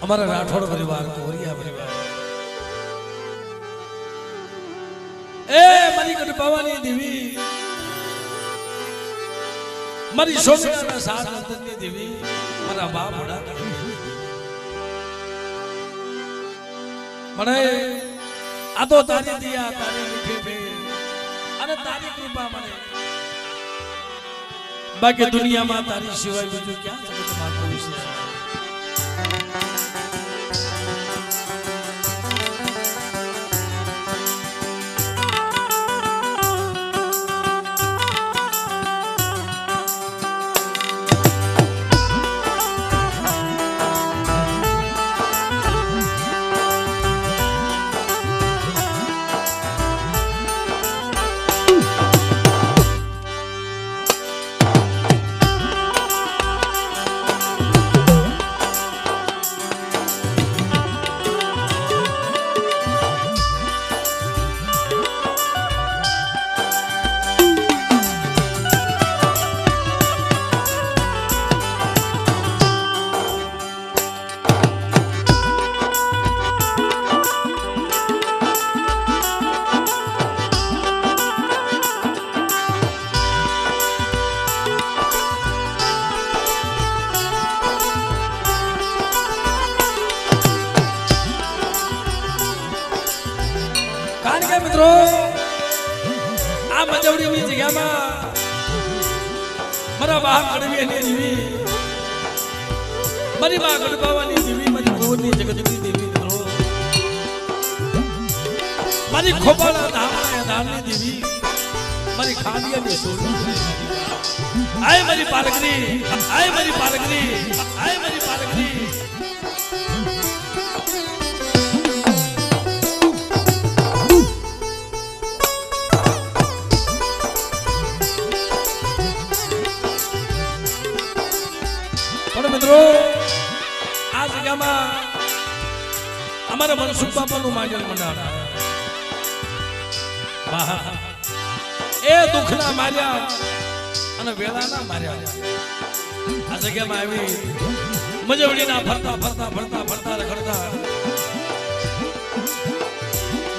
हमारा राठौड़ परिवार कोरिया परिवार ए मरी कट पावानी देवी मरी सोमना साथ नंदनी देवी मारा बाप बड़ा मने आ तो तारी दिया तारी मीठे में अरे तारी कृपा मने बाकी दुनिया में तारी सिवाय बीजू क्या जगत में कोई विशेष मित्रों आ मजवड़ी ની જગ્યામાં મારા બાપ કડવીની દેવી મારી માં ગડબાવાની દેવી મારી ગોરની જગતની દેવી મિત્રો મારી ખોપાળા ધામના ધામની દેવી મારી ખાડિયાની સોની આય મારી પારગરી આય મારી પારગરી આય મારી પારગરી मित्रों आ जगह में हमारा मनसुख बापा नु माजल मंडळ ए दुखना मार्या અને વેળાના માર્યા આ જગ્યામાં આવી મજવડીના ફરતા ફરતા ફરતા ફરતા રખડતા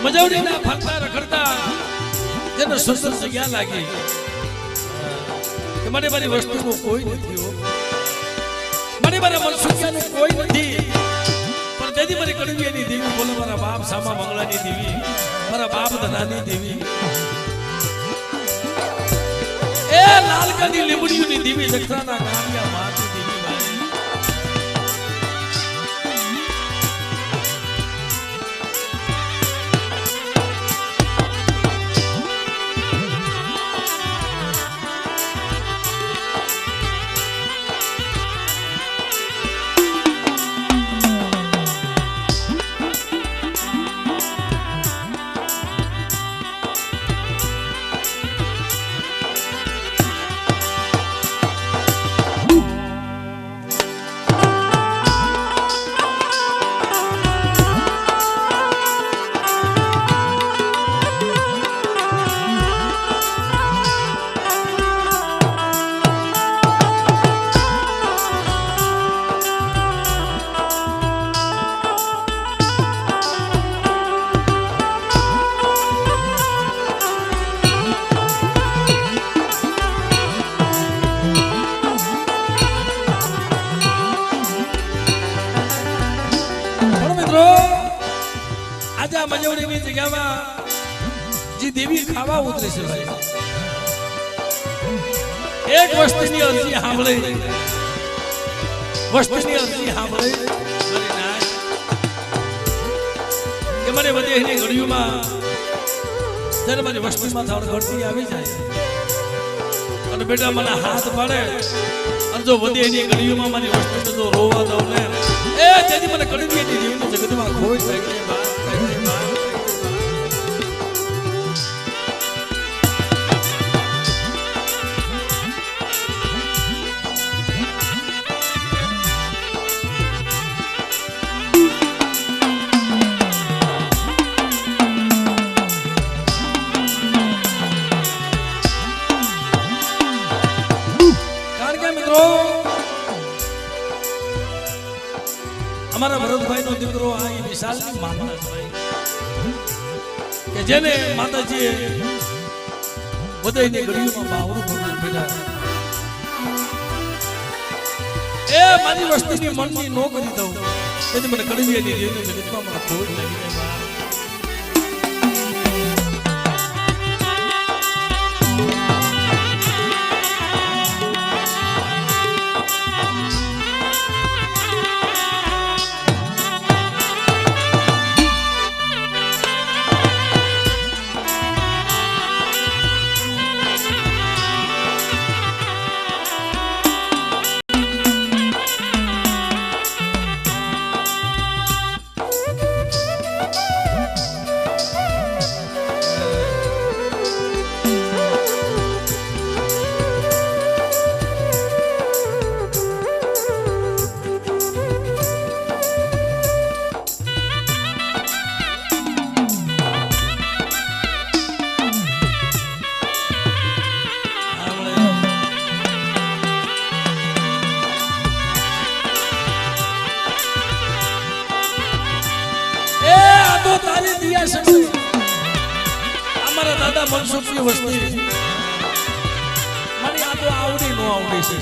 મજવડીના ફરતા રખડતા જેને સુંદર જગ્યા લાગી કે મને મારી વસ્તુનો કોઈ નથી હો મને મારા મનસુખિયાનું કોઈ નથી પણ જેથી મારી કડવીની દેવી બોલો મારા બાપ સામા મંગળાની દેવી મારા બાપ ધનાની દેવી એ લાલકાની લીમડીઓની દેવી જખરાના કામિયા માતી દેવી મારી મજવડીની જગ્યામાં જે દેવી ખાવા ઉતરે છે ભાઈ એક વસ્તીની અરજી સાંભળે વસ્તીની અરજી સાંભળે મારી નાય કે મને બધી એની ઘડીઓમાં જ્યારે મારી વસ્તીમાં થોડ ઘડતી આવી જાય અને બેટા મને હાથ પાડે અને જો બધી એની ઘડીઓમાં મારી વસ્તીને જો રોવા દઉં ને એ તેથી મને કડવી એની દેવીની જગતમાં ખોઈ થાય કે અમારા ભરતભાઈનો દીકરો આ એ વિશાલની મામા છે કે જેને માતાજીએ બધાયની ગળીઓમાં બાવળું ભગવાન બેઠા એ મારી વસ્તીની મનની નો કરી દઉં તેથી મને કડવીની રેવની જગતમાં મને ખોટ લાગી જાય. અમારા દાદા મનસુખની વસ્તી મને આ તો આવડી નો આવડી છે.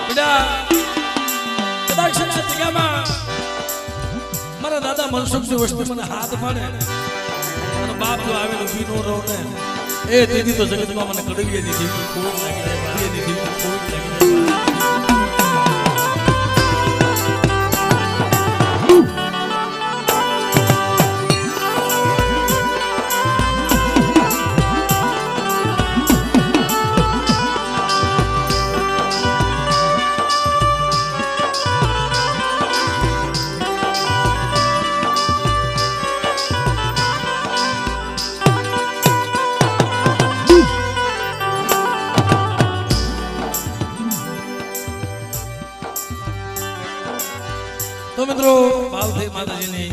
બેટા કદાચ જગ્યામાં મારા દાદા મનસુખની વસ્તી મને હાથ પાડે અને બાપ જો આવેલો ભીનો રહો ને એ દીદી તો જગતમાં મને કડવીએ દીધી ખૂબ લાગી જાય દીધી ખૂબ લાગી જાય. તો મિત્રો ભાવથી માતાજીની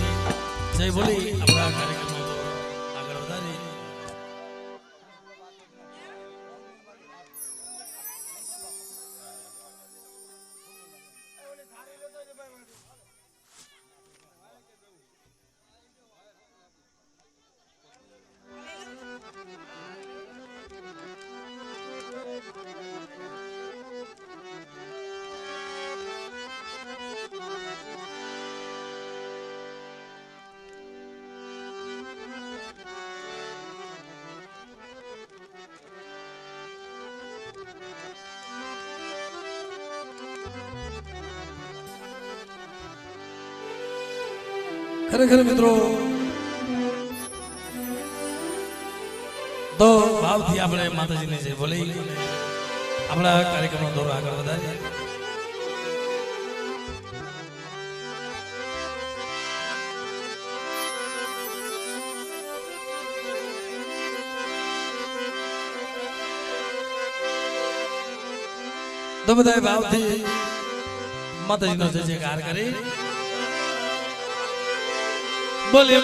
જય બોલી આપણા કાર્યક્રમ આગળ વધારી. ખરેખર મિત્રો તો ભાવથી આપણે માતાજીને જે બોલી આપણા કાર્યક્રમનો દોર આગળ વધારીએ. તો બધા ભાવથી માતાજીનો જે જયકાર કરી બોલે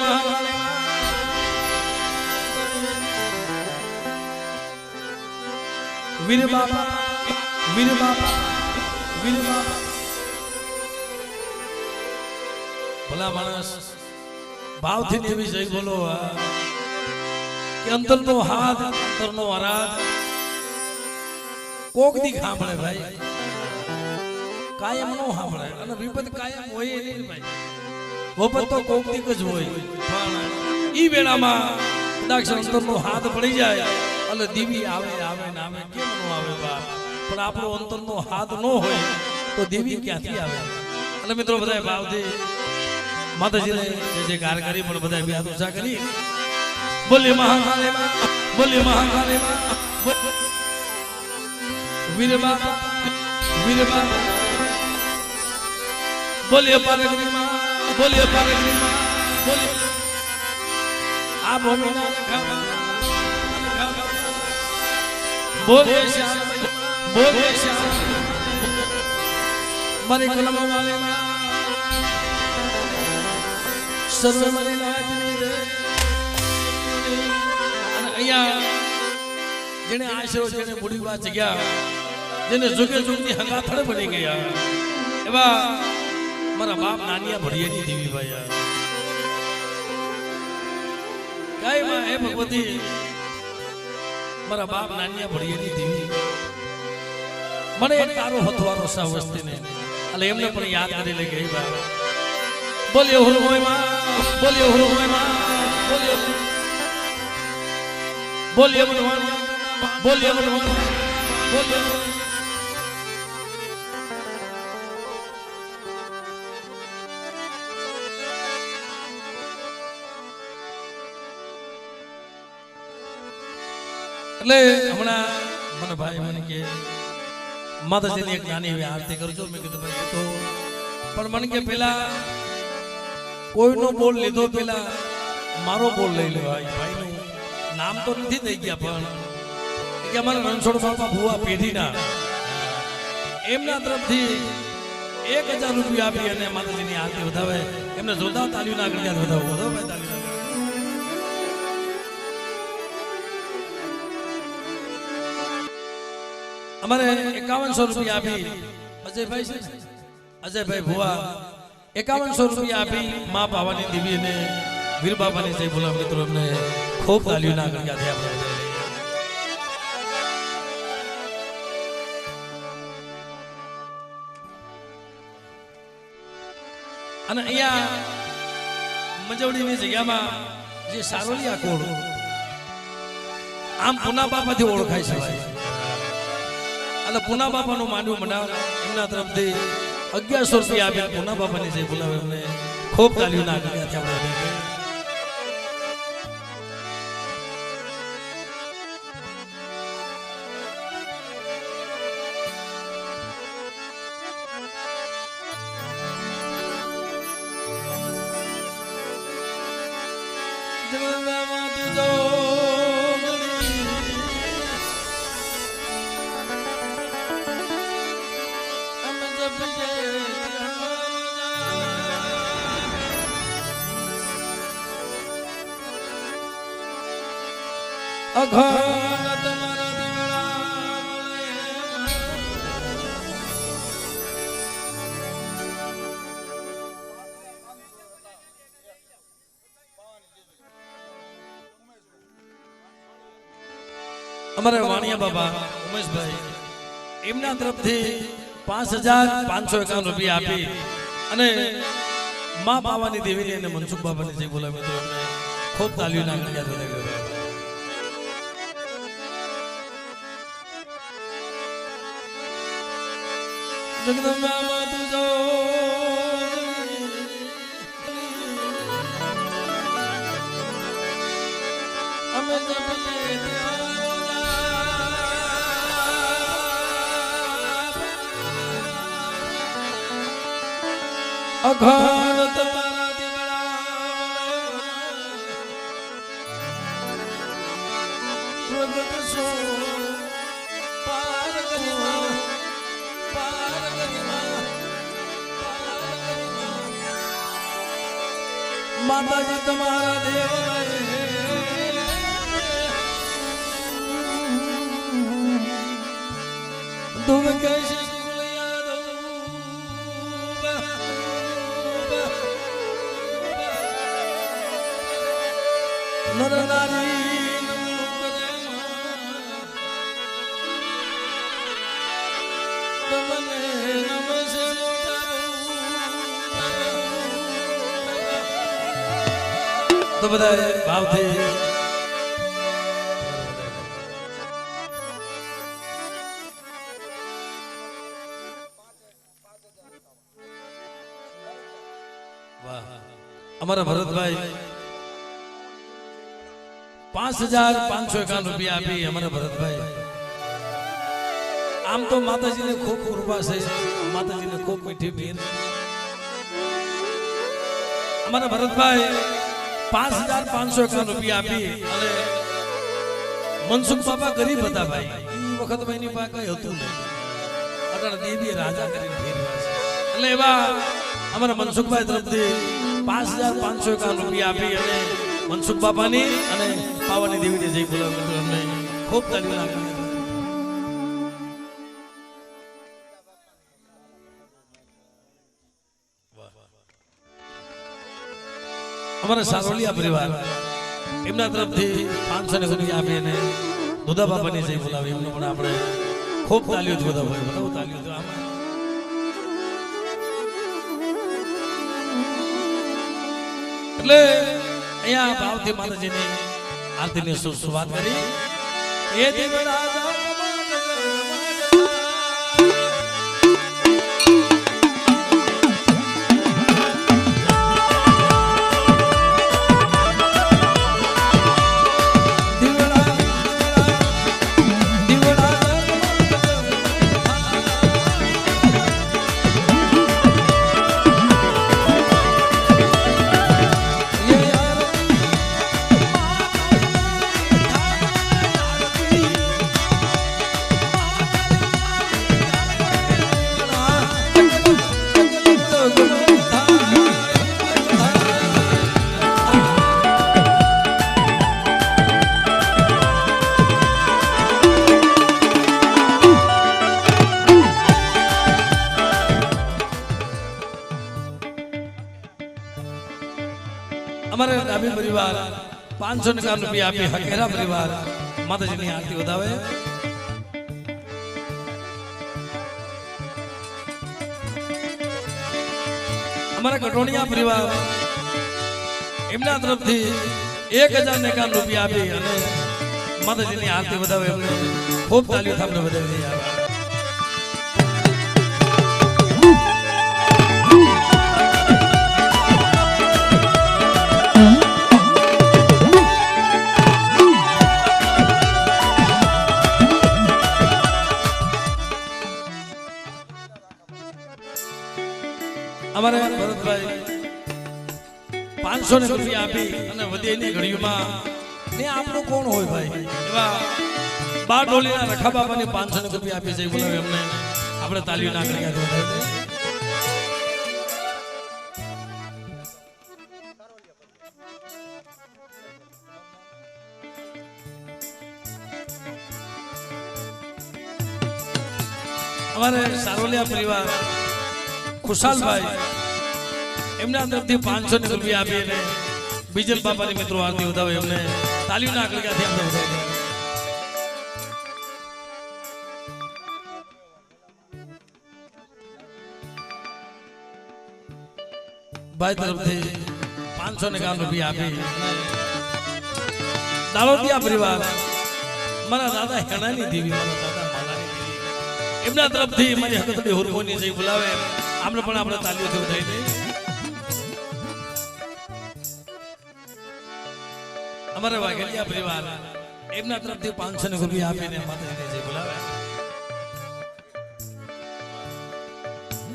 વીર બાપા વીર બાપા વીર બાપા. ભલા માણસ ભાવથી એવી જય બોલો કે અંતરનો હાથ અંતરનો આરાધ કોક દી સાંભળે ભાઈ, કાયમ નો સાંભળે અને વિપત કાયમ હોય નહીં ભાઈ. વપત તો કોક દીક જ હોય પણ ઈ વેળામાં કદાચ અંતરનો હાથ પડી જાય અને દીવી આવે આવે ને આવે કેમ નો આવે બાપ, પણ આપણો અંતરનો હાથ નો હોય તો દેવી ક્યાંથી આવે. અને મિત્રો બધા ભાવથી માતાજીને જે કાર કરી પણ બધા બે હાથ ઊંચા કરી બોલે મહાકાલે માં બોલે મહાકાલે માં વીર બાપા વીર બાપા બોલે પારગરી માં બોલે પારગરી માં બોલે આ ભૂમિના લખાવા બોલે શ્યામ બોલે શ્યામ મારી કલમ વાલે માં સર્વ મારી નાથની રે. અને અહીંયા જેને આશરો જેને મૂડીવા જગ્યા જેને જુગે જુગની હંગાથળ બની ગયા એવા મારા બાપ નાનિયા ભડિયાની દેવી ભાઈ કઈ માં હે ભગવતી મારા બાપ નાનિયા ભડિયાની દેવી મને એક તારો હથવારો સા વસ્તીને એટલે એમને પણ યાદ કરી લે ગઈ બા બોલ્યો હું હોય માં બોલ્યો હું હોય માં બોલ્યો બોલ્યો ભગવાન બોલ્યો ભગવાન બોલ્યો એટલે હમણાં મને ભાઈ મને કે માતાજીની એક નાની એવી આરતી કરજો મેં કીધું ભાઈ તો પણ મને કે પેલા કોઈનો બોલ લીધો પેલા મારો બોલ લઈ લે ભાઈનું નામ તો નથી થઈ ગયા પણ કે અમારા રણછોડ બાપા ભુવા પેઢીના એમના તરફથી 1000 રૂપિયા આપી અને માતાજીની આરતી વધાવે એમને જોરદાર તાળીઓના ગણ્યા વધાવો ભાઈ તાળીઓ અમારે 5100 રૂપિયા આપી અજયભાઈ છે અજયભાઈ ભુવા 5100 રૂપિયા આપી માં પાવાની દેવી અને વીર બાબાની જય બોલા મિત્રો અમને ખૂબ તાલીઓના ગણ્યા થયા અને અહીંયા મજવડીની જગ્યામાં જે સારોલિયા કોડ આમ પુના બાપાથી ઓળખાય છે એટલે પુના બાપાનું માંડવું મનાવ એમના તરફથી 1100 રૂપિયા આપી પુના બાપાની જય બોલાવે એમને ખૂબ તાલીઓના ગણ્યા થયા અઘાત મારા અમારે વાણિયા બાબા ઉમેશભાઈ એમના તરફથી 5551 રૂપિયા આપી અને માં પાવાની દેવીને અને મનસુખ બાબાને જે બોલાવે તો એમને ખૂબ તાલીઓના ગણ્યા થયા જગદંબા માતુ જો અમે જપીએ અઘાર તમારા દીવડા પ્રગટ સો પાર કરીમાં માતાજી તમારા દેવ તુમ કૈસે નર નારી તમને નમસે તો બધા ભાવથી વાહ અમારા ભરતભાઈ 5551 રૂપિયા આપી અમારા ભરતભાઈ આમ તો માતાજીને ખૂબ કૃપા છે માતાજીને ખૂબ મીઠી પીર અમારા ભરતભાઈ 5551 રૂપિયા આપી અને મનસુખ બાપા ગરીબ હતા ભાઈ એ વખત એની પાસે કઈ હતું નહીં અટાણે દેવી રાજા કરીને ફેરવા છે એટલે એવા અમારા મનસુખભાઈ તરફથી 5551 રૂપિયા આપી અને મનસુખ બાપાની અને પાવાની દેવીને જય બોલાવે અમને ખૂબ તાલીઓ લાગે. અમારા સારોલિયા પરિવાર એમના તરફથી 500 ને રૂપિયા આપીને દુધા બાપાની જય બોલાવી એમનો પણ આપણે ખૂબ તાલીઓ જ બધા હોય બહુ તાલીઓ તો આમાં એટલે અહીંયા ભાવથી માતાજીની આરતીની શરૂઆત કરી એ દિવડા हमारे डाबी परिवार 500 रुपया आपी हकेरा परिवार माताजी की आरती बतावे. हमारा कटोनिया परिवार एमना तरफ थी 1000 रुपया आपी माताजी की आरती बतावे. खूब तालियों थापने बधाई यार. हमारे भरत भाई 500 रुपया आपी અને વધેની ઘડીમાં ને આપણો કોણ હોય ભાઈ એવા બાર ડોલીના રખા બાપાની 500 રૂપિયા આપી છે બોલાવે અમને આપણે તાલીઓ ના કરી દો हमारे सारोलिया परिवार खुशाल भाई एमना तरफથી 500 રૂપિયા આપીને બીજલ બાપાની મિત્રો આરતી ઉતાવે એમને તાલીઓ ના કળકાથી આપણે ઉતાવી ભાઈ તરફથી 500 રૂપિયા આપી દાળોદિયા પરિવાર મારા દાદા હેણાની દેવી મારા દાદા માલાની દેવી એમના તરફથી મારી હકતડી હોરમોની જઈ બોલાવે આપણે પણ આપણે તાલીઓથી ઉઠાઈ દે. हमारे वाघेलिया परिवार एमना तरफથી 500 રૂપિયા આપીને માતાજીને જય બોલાવે.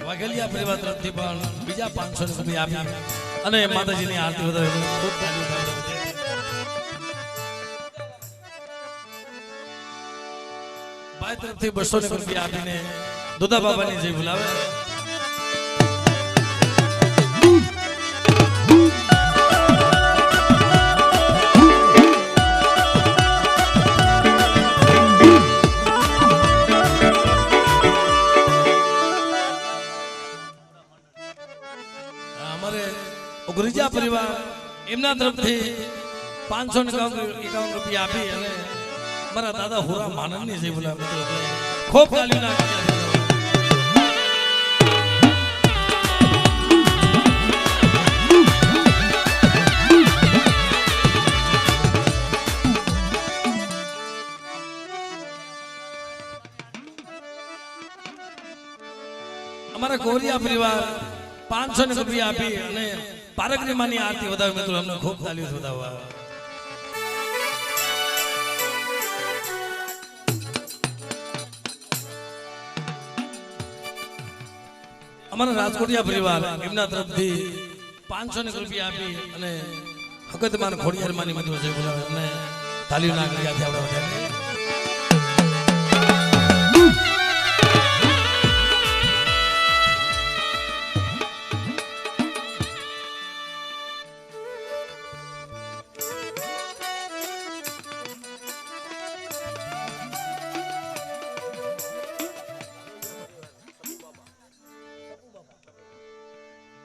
વાઘેલિયા પરિવાર તરફથી પણ બીજા 500 રૂપિયા આપી અને માતાજીની આરતી વધારે ખૂબ તાલીઓ થાય. ભાઈ તરફથી 200 રૂપિયા આપીને દુધા બાબાની જય બોલાવે. गुरिजा परिवार एमना तरफથી 551 રૂપિયા આપી અને મારા દાદા હોરા માનનની જય બોલાવે. ખૂબ તાલીઓ નાખી. हमारा कोरिया परिवार 500 રૂપિયા આપી અને પારકની માની આરતી વધાવે મિત્રો અમને ખૂબ તાલીઓ વધાવવા. અમારા રાજકોટિયા પરિવાર એમના તરફથી 500 રૂપિયા આપી અને હકતમાન ખોડિયાર માની મિત્રો જય બોલાવે અમને તાલીઓ ના કરી આથી આપણે વધારે.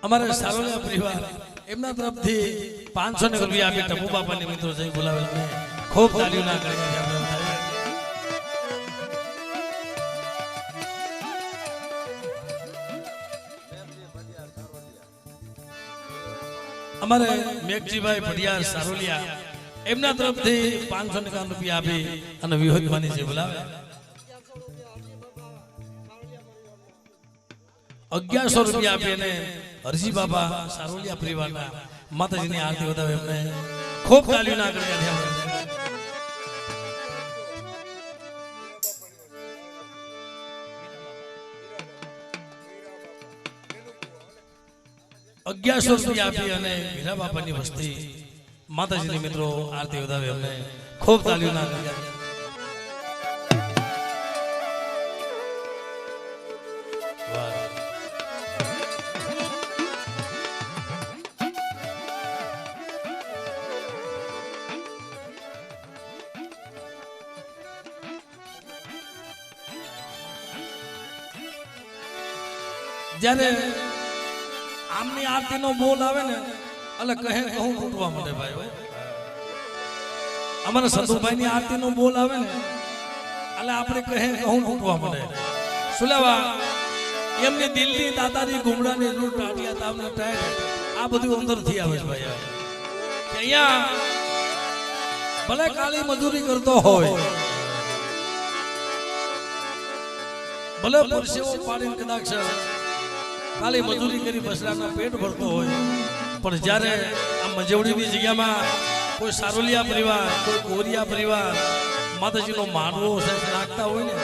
અમારે સારોલિયા પરિવાર એમના તરફથી 500 રૂપિયા આપી ટપુ બાપાની મિત્રો જઈ બોલાવેલા ખૂબ તાલીઓ ના કરી અમારે મેઘજીભાઈ ભડિયાર સારોલિયા એમના તરફથી 551 રૂપિયા આપી અને વિહોદમાની છે બોલાવે 1100 રૂપિયા આપી અને હરજી બાબા સારોલિયા પરિવારના માતાજીની આરતી વધાવે એમને ખૂબ તાલીઓ ના કરી આપણે 1100 રૂપિયા આપી અને મીરા બાપાની વસ્તી માતાજીની મિત્રો આરતી વધાવે અમને ખૂબ તાલીઓ ના કરી 'જ્યારે આમની આરતી નો બોલ આવે ને એટલે કહે કહું ફૂટવા માટે ભાઈ અમારા સંતુભાઈ ની આરતી નો બોલ આવે ને એટલે આપણે કહે કહું ફૂટવા માટે સુલેવા એમની દિલની દાદાની ગુમડાની રૂટ ટાટિયા તાવના ટાઈટ આ બધું અંદર થી આવે છે ભાઈ કે અહીંયા ભલે કાળી મજૂરી કરતો હોય ભલે પરસેવો પાડીને કદાચ કાલી મજૂરી કરી બસરાના પેટ ભરતો હોય પણ જ્યારે આ મજવડીની જગ્યામાં કોઈ સારોલિયા પરિવાર કોઈ કોરિયા પરિવાર માતાજીનો માનવો નાખતા હોય ને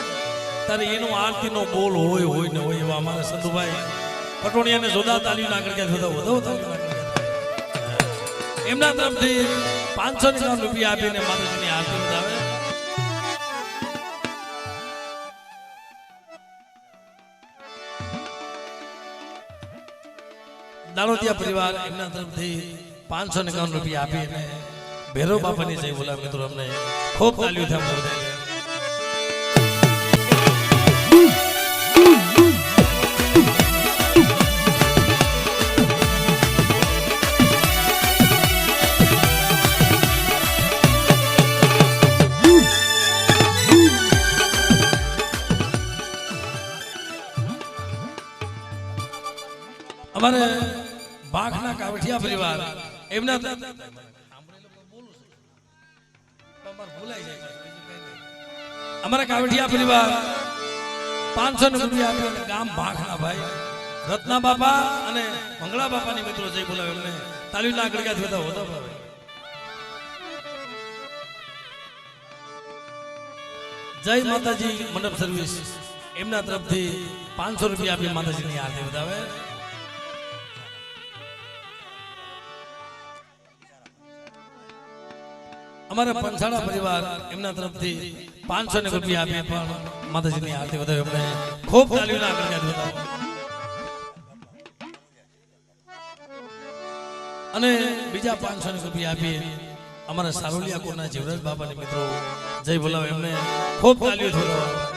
ત્યારે એનો આરતીનો બોલ હોય ને હોય એવા અમારા સંધુભાઈ પટોણિયાને જોરદાર તાલીઓ ના કરી વધુ તાલીઓ ના કરી એમના તરફથી 500 રૂપિયા આપીને માતાજીની આરતી વધાવે દાણોતિયા પરિવાર એમના તરફથી 551 રૂપિયા આપી અને ભૈરવ બાપાની જય બોલા મિત્રો અમને ખૂબ તાલીઓ થાય અમારે બાખના કાવઠિયા પરિવાર એમના અમારા કાવઠિયા પરિવાર 500 રૂપિયા આપે ગામ બાખના ભાઈ રત્ના બાપા અને મંગળા બાપાની મિત્રો જય બોલાવે એમને તાલીઓ ના ગળગ્યા થતા હોતા જય માતાજી મંડપ સર્વિસ એમના તરફથી 500 રૂપિયા આપી માતાજીની આરતી વધાવે અમારા પંચાળા પરિવાર એમના તરફથી 500 રૂપિયા આપી પણ માતાજીની આરતી વધાવે એમને ખૂબ તાલીઓ ના ગળગ્યા થતા અને બીજા 500 રૂપિયા આપી અમારા સારોલિયા કોના જીવરાજ બાપાની મિત્રો જય બોલાવે એમને ખૂબ તાલીઓ થતા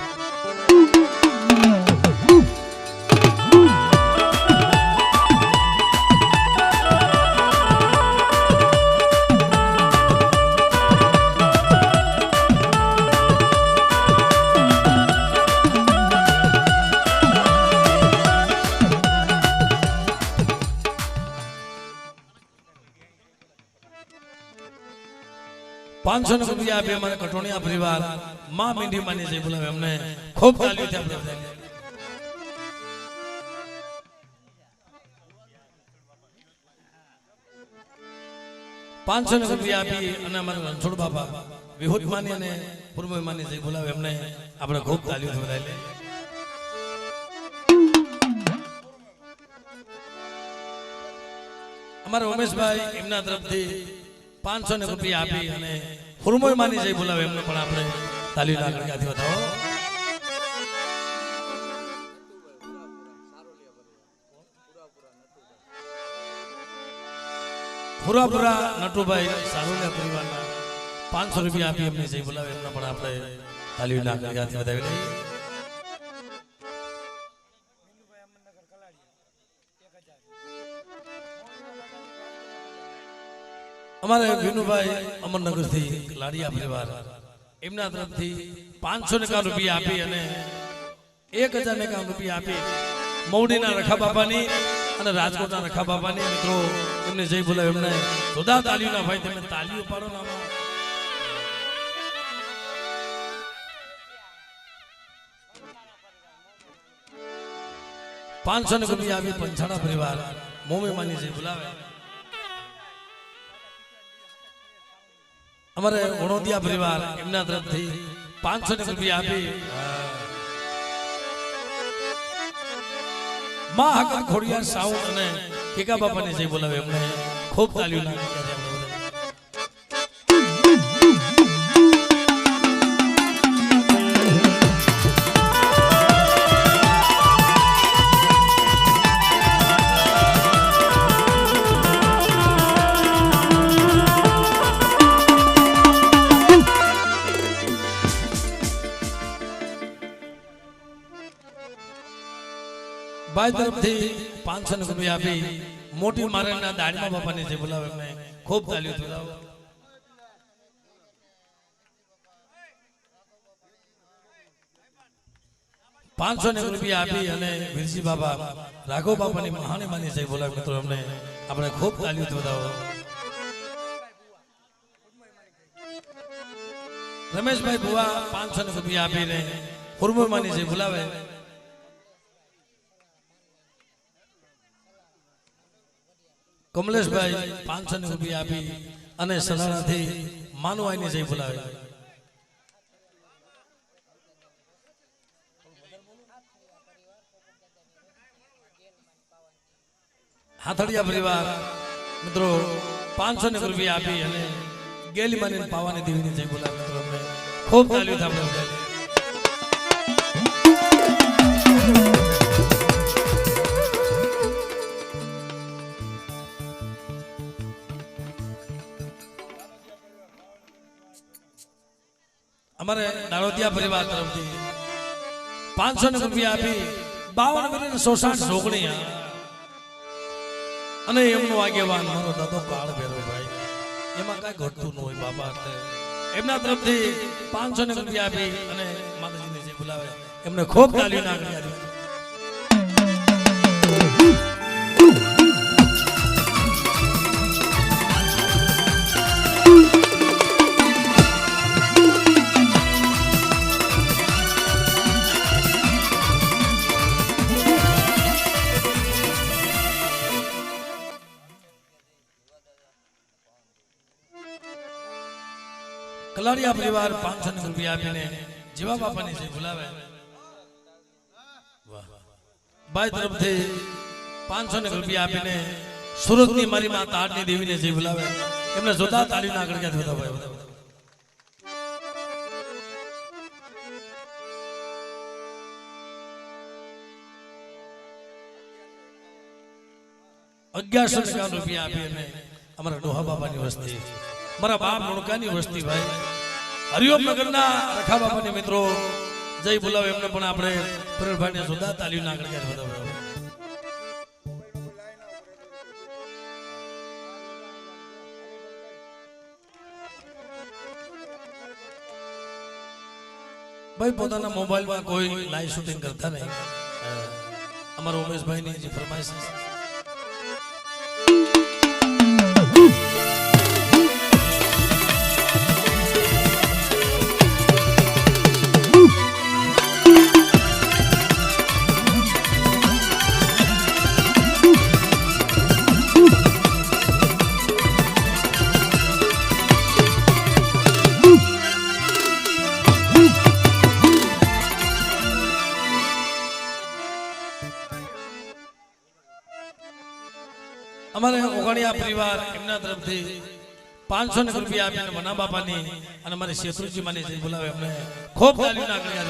₹500 રૂપિયા આપી અમારા કટોણિયા પરિવાર માં મીંઢી માની જય બોલાવે અમને ખૂબ તાલીઓ થાય 500 રૂપિયા આપી અને અમારા રણછોડ બાપા વિહોદ માની અને પૂર્વ માની જય બોલાવે અમને આપણે ખૂબ તાલીઓ થાય અમારા ઉમેશભાઈ એમના તરફથી 500 રૂપિયા આપી અને હુરમોય માની જય બોલાવે એમને પણ આપણે તાલીઓ ના ગળગ્યાથી વધાવો પુરાપુરા નટુભાઈ સારોલિયા પરિવારના 500 રૂપિયા આપી એમને જય બોલાવે એમને પણ આપણે તાલીઓ ના ગળગ્યાથી વધાવી લઈએ અમારે વિનુભાઈ અમરનગરથી લાડિયા પરિવાર એમના તરફથી 500 રૂપિયા આપી અને 1000 રૂપિયા આપી મૌડીના રખા બાપાની અને રાજકોટના રખા બાપાની મિત્રો એમને જય બોલાવ એમને જોરદાર તાલીઓના ભાઈ તમે તાલીઓ પાડો ના 500 રૂપિયા આપી પંછાણા પરિવાર મોમે માની જય બોલાવે અમારે વણોદિયા પરિવાર એમના તરફથી 500 રૂપિયા આપી માં હકમ ખોડિયાર સાઉન્ડ અને કેકા બાપાને જય બોલાવે એમને ખૂબ તાલીઓ નાખી ભાઈ તરફથી 500 રૂપિયા આપી મોટી મારેના દાડીમાં બાપાને જે બોલાવે એમને ખૂબ તાલીઓ બોલાવો 500 રૂપિયા આપી અને વિરજી બાબા રાઘવ બાપાની મહાની માની જય બોલાવે મિત્રો અમને આપણે ખૂબ તાલીઓ બોલાવો રમેશભાઈ બુવા 500 રૂપિયા આપીને હુરમો માની જય બોલાવે કમલેશભાઈ 500 રૂપિયા આપી અને સલાણાથી માનવાઈની જય બોલાવે હાથડિયા પરિવાર મિત્રો 500 રૂપિયા આપી અને ગેલીમાની પાવાની દેવીની જય બોલાવે મિત્રો અમને ખૂબ તાલીઓ થાપડે અમારે દાડોદિયા પરિવાર તરફથી 500 રૂપિયા આપી 52 મિનિટ 160 જોગણી અને એમનો આગેવાન મારો દાદો કાળ ભેરો ભાઈ એમાં કઈ ઘટતું ન હોય બાબા એમના તરફથી 500 રૂપિયા આપી અને માતાજીને જે બોલાવે એમને ખૂબ તાલીઓ નાખી કલાડિયા પરિવાર 500 રૂપિયા આપીને જીવા બાપાની જે બોલાવે ભાઈ તરફથી 500 રૂપિયા આપીને સુરતની મારી માં તાડની દેવીને જે બોલાવે એમને જોતા તાળીના આગળ ક્યાં જોતા ભાઈ 1151 રૂપિયા આપી અને અમારા ડોહા બાપાની વસ્તી મારા બાપ મુણકાની વસ્તી ભાઈ હરિઓમ નગરના રખા બાપાની મિત્રો જય બોલાવે એમને પણ આપણે પ્રેરભાઈને સુધા તાલીઓ ના આગળ ક્યાં વધાવે ભાઈ પોતાના મોબાઈલમાં કોઈ લાઈવ શૂટિંગ કરતા નહીં અમારા ઉમેશભાઈની જે ફરમાઈશ અમારે ઓગણિયા પરિવાર એમના તરફથી 500 રૂપિયા આપીને મના બાપાની અને અમારે શેત્રુજી માની જે બોલાવે એમને ખૂબ તાલીઓ નાખી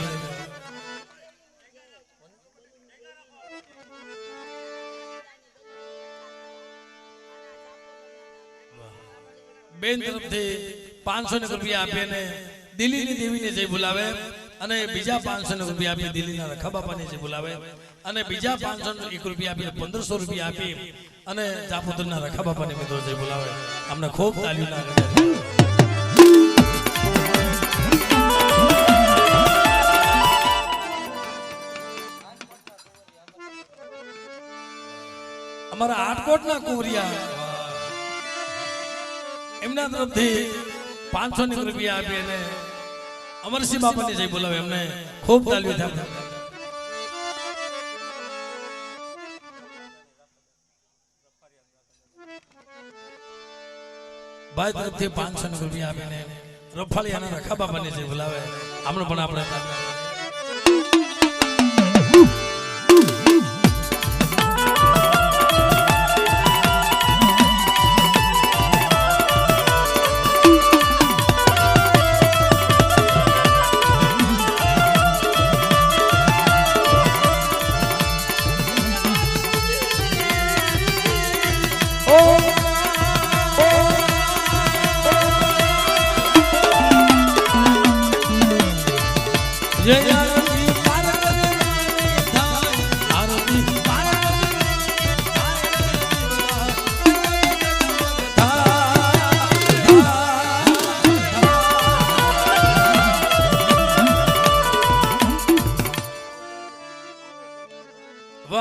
બેન તરફથી 500 રૂપિયા આપીને દિલ્હીની દેવીને જે બોલાવે અને બીજા 500 રૂપિયા આપી દિલ્હીના રખા બાપાને જે બોલાવે અને બીજા 501 રૂપિયા આપી 1500 રૂપિયા આપી અને જાપુદરના રખા બાપાની મિત્રો જે બોલાવે અમને ખૂબ તાલીઓના અમારા આટકોટના કુંવરિયા એમના તરફથી 500 રૂપિયા આપી અને અમરસિંહ બાપાની જય બોલાવે એમને ખૂબ તાલીઓ થાય. ભાઈ તરફથી 500 રૂપિયા આપીને રફાળિયાના રખા બાપાની જય બોલાવે આમનો પણ આપણે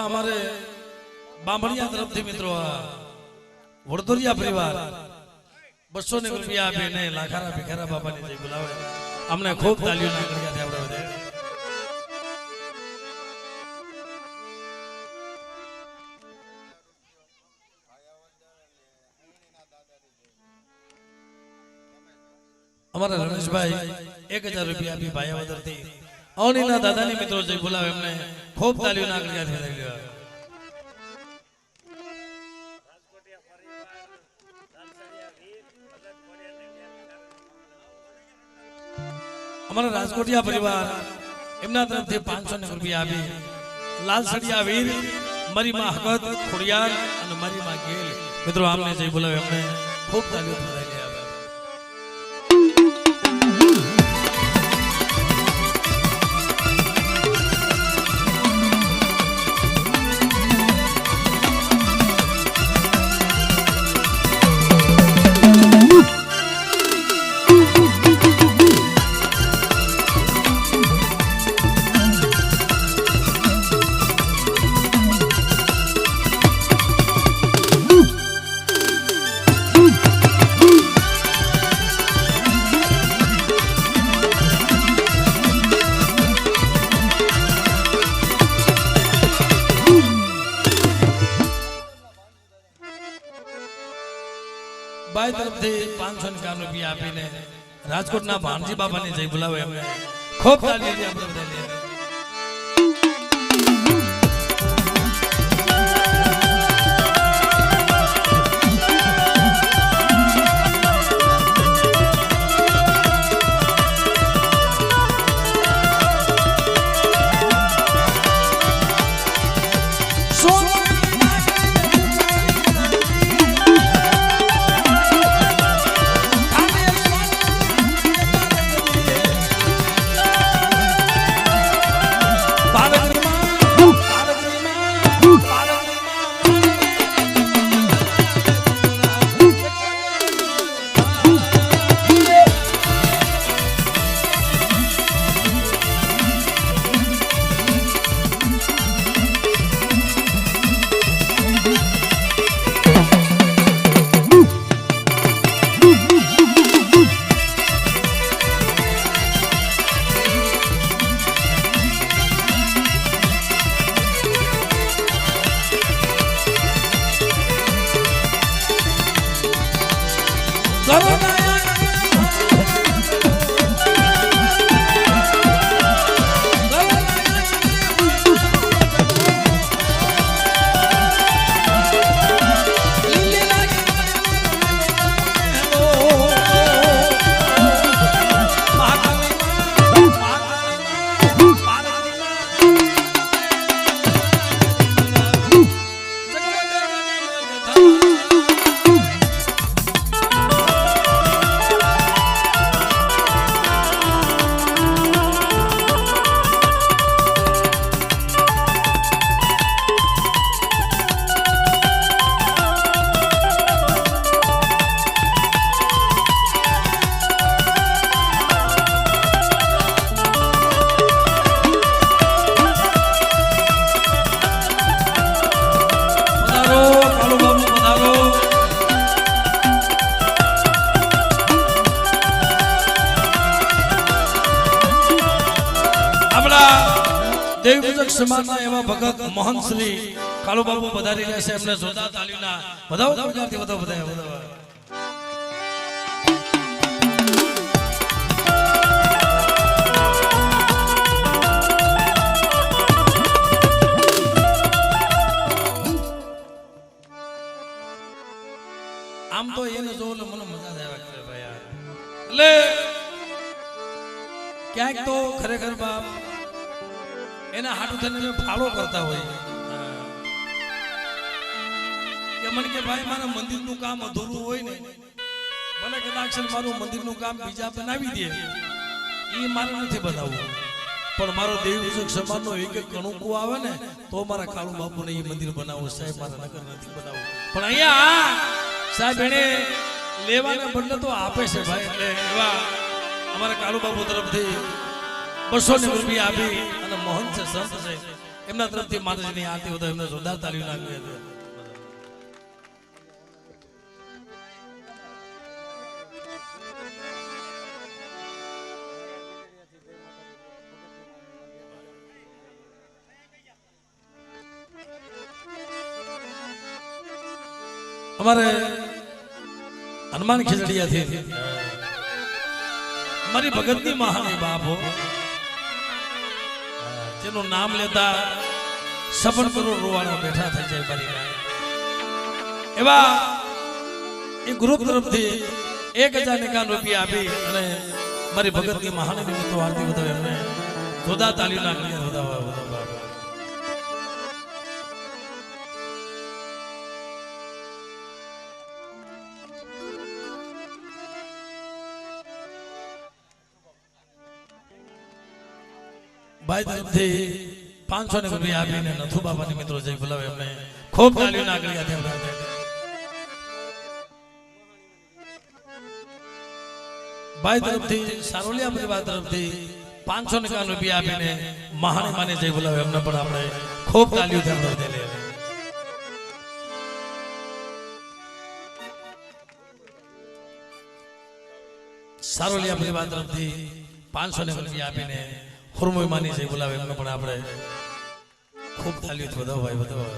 हमारे बांभड़िया तरफ थी मित्रों वडोदरिया परिवार 200 रुपया आपीने लाखारा भिखारा बाबा ने जय बोलावे हमने खूब तालियों ना गणगणिया थे આપણે બધે हमारा रमेश भाई 1000 रुपया भी भायावदर थी औनीना दादानी मित्रों जय बोलावे हमने खूब तालियों ना गणगणिया थे हमारा राजकोटिया परिवार एमना तरफથી 500 રૂપિયા આપી લાલસડિયા વીર મારી માં હકત ખોડિયાર અને મારી માં ગેલ મિત્રો આમને જય બોલાવે અમને ખૂબ તાલીઓ બધાઈ લે આવે भाई तरफ से 551 रुपया आपीने राजकोटना भानजी बाबा ने जय बोलावे हमने खूब ताली दी આપણે બધાને દેવજક સમાજના એવા ભગત મહંત શ્રી કાળુબાબુ પધારી રહ્યા છે. એમને જોરદાર તાલીના વધાવો ગુજરાતી વધાવો વધાવો. આમ તો એને જોવું મને મજા જ આવ્યા કરે ભાઈ. એટલે ક્યાંક તો ખરેખર બાપ એના હાટું થઈને ફાળો કરતા હોય કે મને કે ભાઈ મારા મંદિરનું કામ અધૂરું હોય ને ભલે કદાચ મારું મંદિરનું કામ બીજા બનાવી દે એ મારે નથી બનાવવું, પણ મારો દેવજક સમાજનો એક એક કણુકું આવે ને તો મારા કાળુ બાપુને એ મંદિર બનાવવું. સાહેબ મારા નગર નથી બનાવવું, પણ અહીંયા સાહેબ એને લેવાના બદલે તો આપે છે ભાઈ. એટલે એવા અમારા કાળુ બાપુ તરફથી 200 રૂપિયા આપી અને મોહન છે સંત છે એમના તરફથી માતાજીની આરતી વધારે એમને જોરદાર તાલીઓ નાખી હતી. અમારે હનુમાન ખીજડીયાથી મારી ભગતની મહાની બાપો જેનું નામ લેતા સપન કરોડ રોવાના બેઠા થઈ જાય મારી એવા એ ગ્રુપ તરફથી 1051 રૂપિયા આપી અને મારી ભગતની મહાની નિમિત્તે આરતી વધાવે એમને જોરદાર તાલીઓ નાખી વધાવવા. ભાઈ તરફથી 500 રૂપિયા આપીને નથુ બાબાની મિત્રો જય બોલાવે એમને ખૂબ તાલીઓ નાખી હતી. ભાઈ તરફથી સારોલિયા પરિવાર તરફથી 551 રૂપિયા આપીને મહાની માને જય બોલાવે એમને પણ આપણે ખૂબ તાલીઓ ધ્યાન દે. સારોલિયા પરિવાર તરફથી 500 રૂપિયા આપીને ખુરમોઈ માની જય બોલાવે એમને પણ આપણે ખૂબ તાલીઓ વધાવો ભાઈ વધાવો.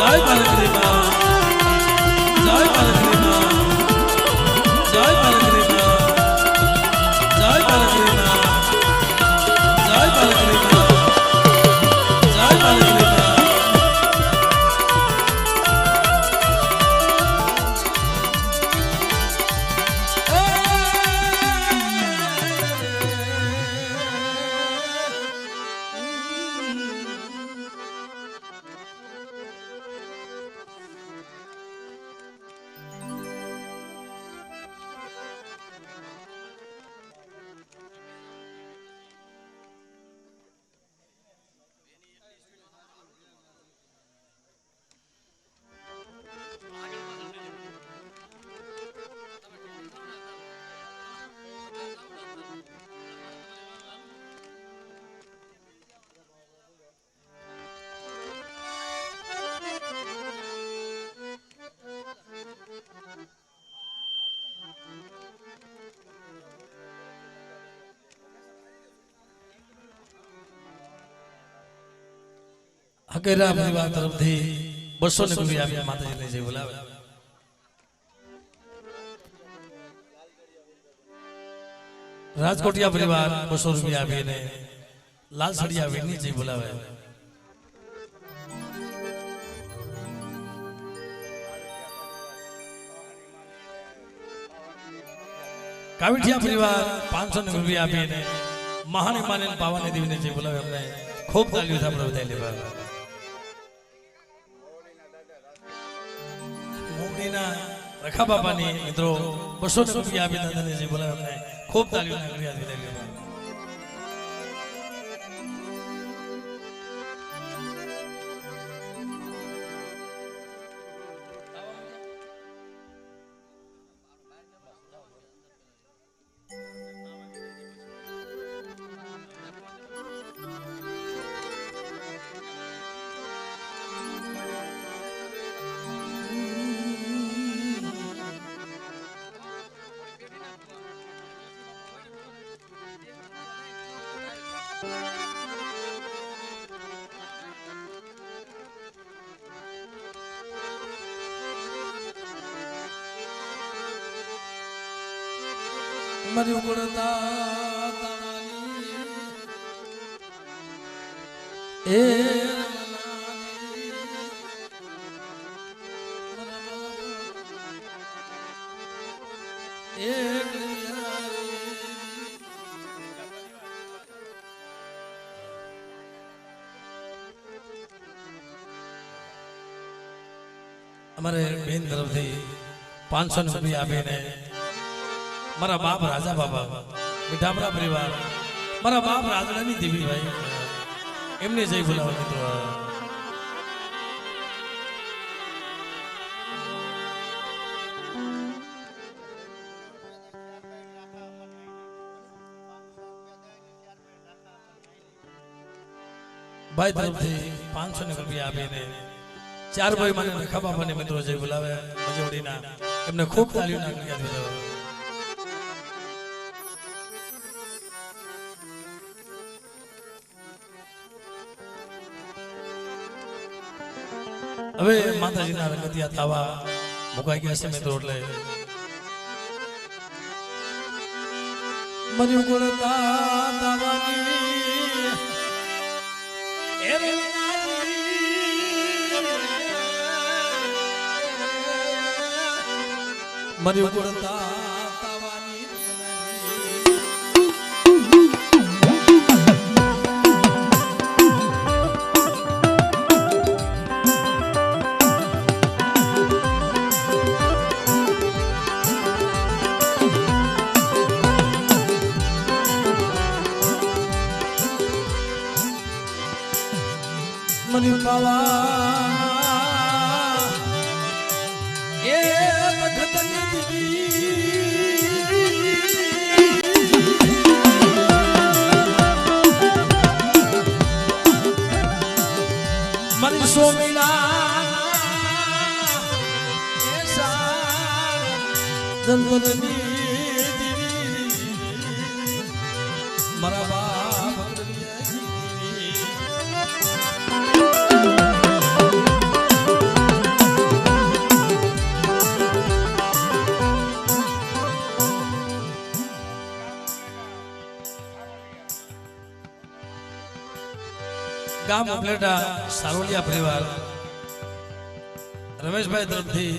જય પાલકરી માં જય પાલકરી માં જય પાલકરી માં જય પાલકરી માં જય પાલકરી માં જય પાલકરી માં હકેરા પરિવાર તરફથી 200 ને રૂપિયા આપ્યા માતાજીને જે બોલાવે રાજકોટિયા પરિવાર 200 રૂપિયા આપીને લાલ સડિયા વેની જે બોલાવે કાવીઠિયા પરિવાર 500 રૂપિયા આપીને મહાની માને પાવાની દેવીને જે બોલાવે અમને ખૂબ તાલીઓ આપણે બધાઈ લેવા મોગડીના રખા બાપાની મિત્રો 200 રૂપિયા આપી દાદાને જે બોલાવે અમને ખૂબ તાલીઓ નાગરિયા બધાઈ લેવા मरी उगड़ता ए हमारे बेन तरफ थी 500 रुपया आपीने मारा बाप राजा बाबा मीठापरा परिवार मारा बाप राजरानी देवी भाई एमने जय बोलावा मित्रों भाई तरफ थी 500 रुपया आपीने 4 भाई माने रखा बाबा ने मित्रों जय बोलावे मजोड़ीना एमने खूब तालियों नागरिया दिला હવે માતાજીના રંગતિયા તાવા મુકાઈ ગયા છે મિત્રો એટલે મરી ઉગળતા તાવાની એરે મરી ઉગળતા તાવાની मनी पावा ये भगत देवी मनी सोमीना ऐसा दंदनी मरा बाप ઉપલેટા સારોલિયા પરિવાર રમેશભાઈ તરફથી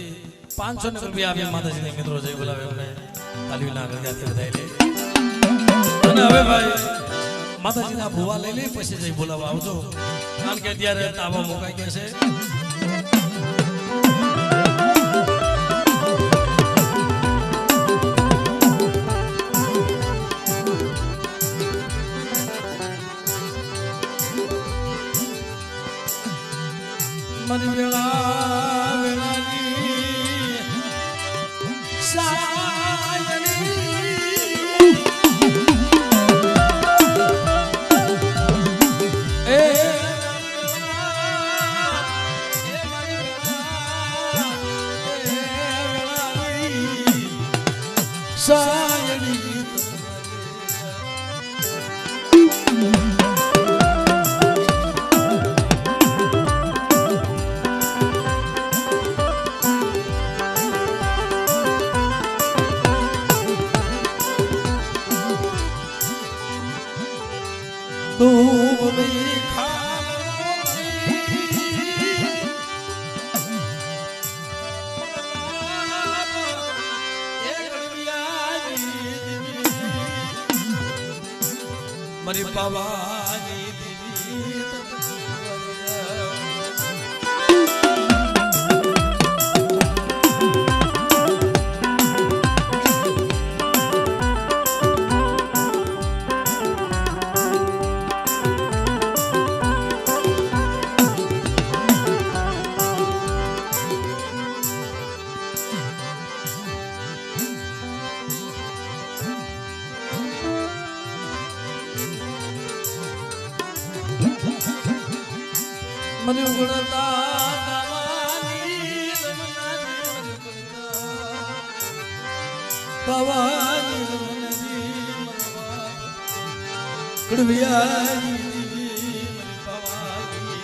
500 રૂપિયા આપી માતાજીને મિત્રો જય બોલાવે એમને તાલીના ગળગાથી વધાઈ લે. અને હવે ભાઈ માતાજીના ભુવા લઈ લે પછી જઈ બોલાવવા આવજો, કારણ કે અત્યારે તાબા મુકાઈ ગયા છે. મન વેળા વેળાની સાયની એ સાયની મારી પાવાની દીવી મને ઉગડતા દાવાની રમનાની પાવાની રમનાની કડવિયાની દીવી મને પાવાની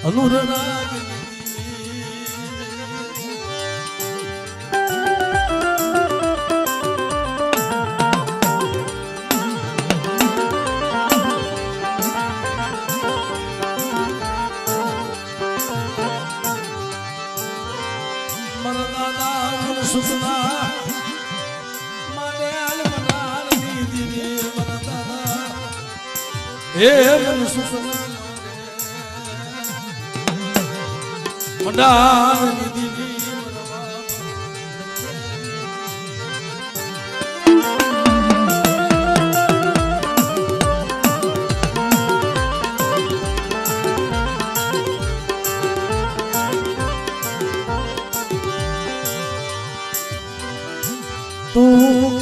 અનુરાગ મરદાદા સુખના માને આલમનાર દીદી મરદાદા હે મન સુખના મંડાની દીવી તું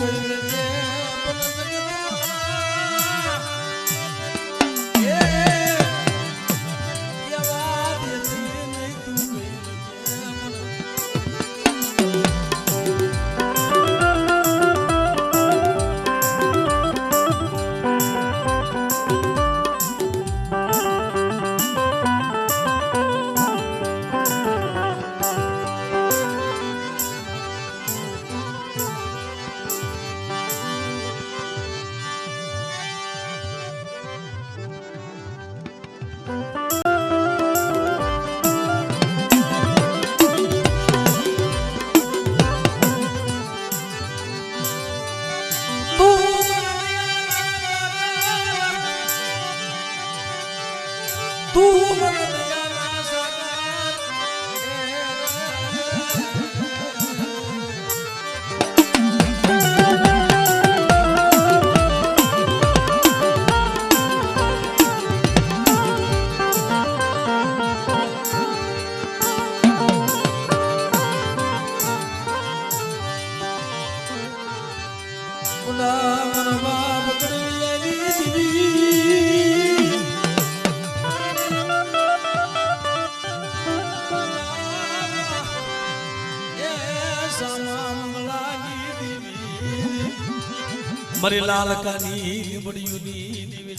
મારી લાલકાની લીમડીયુની દેવી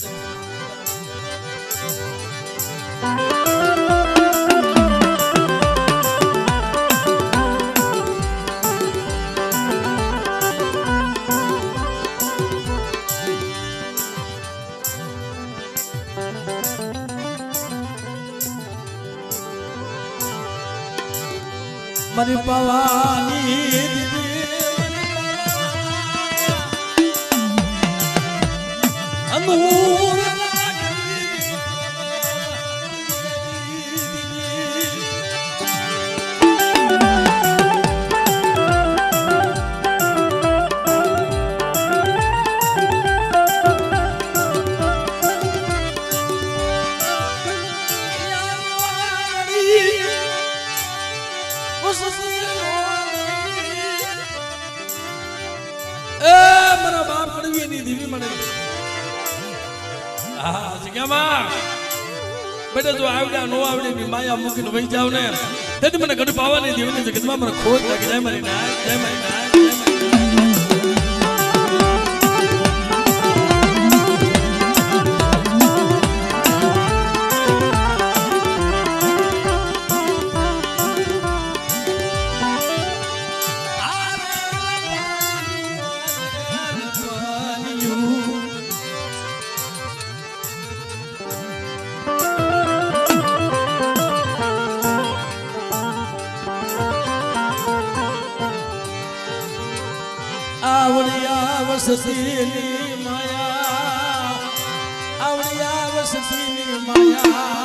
મારી પવાની અમૂર મારા બાપ કડવી એની દીવી મને હા જગ્યામાં બેટા જો આવડ્યા નો આવડે ની માયા મૂકીને વહી જાવ ને તેથી મને ગઢ પાવાની દીવીની જગતમાં મને ખોટ લાગે જય મારી નાય જય મારી નાય આવડિયા વસતીની માયા આવડિયા વસતીની માયા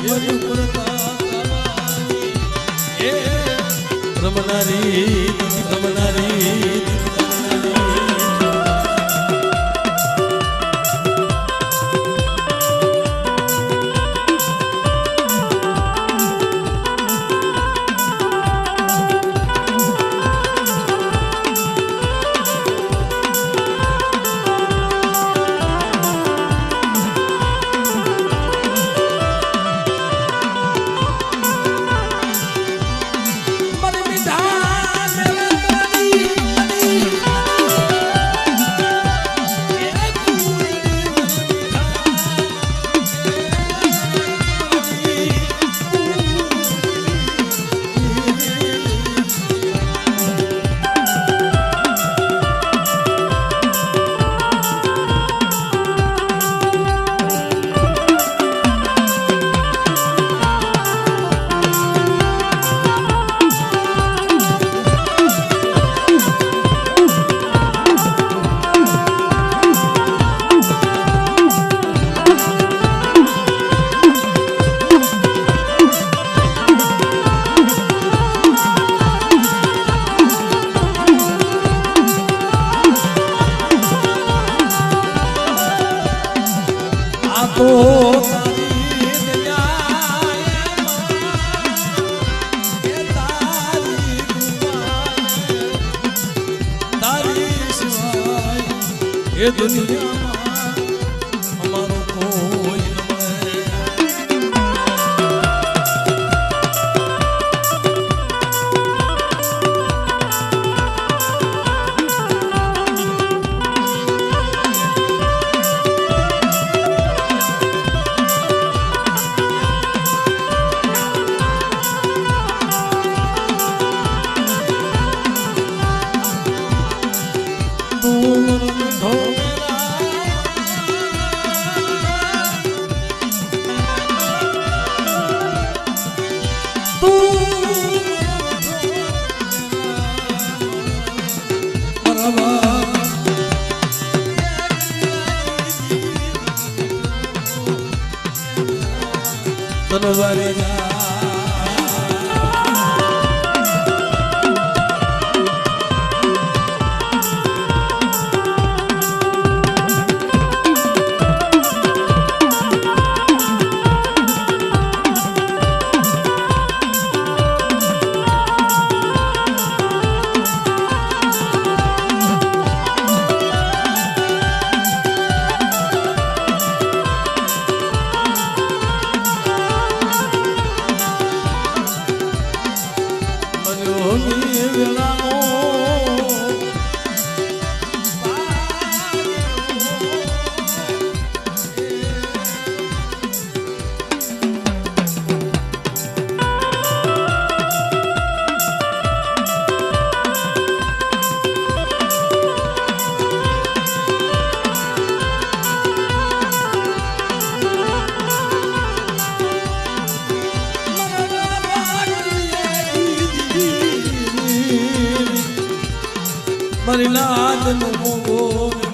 મરી કરતા એ રમનારી રમનારી તો તારી સિવાય એ દુનિયામાં અમારો કોઈ મારી લાજ નો મોગો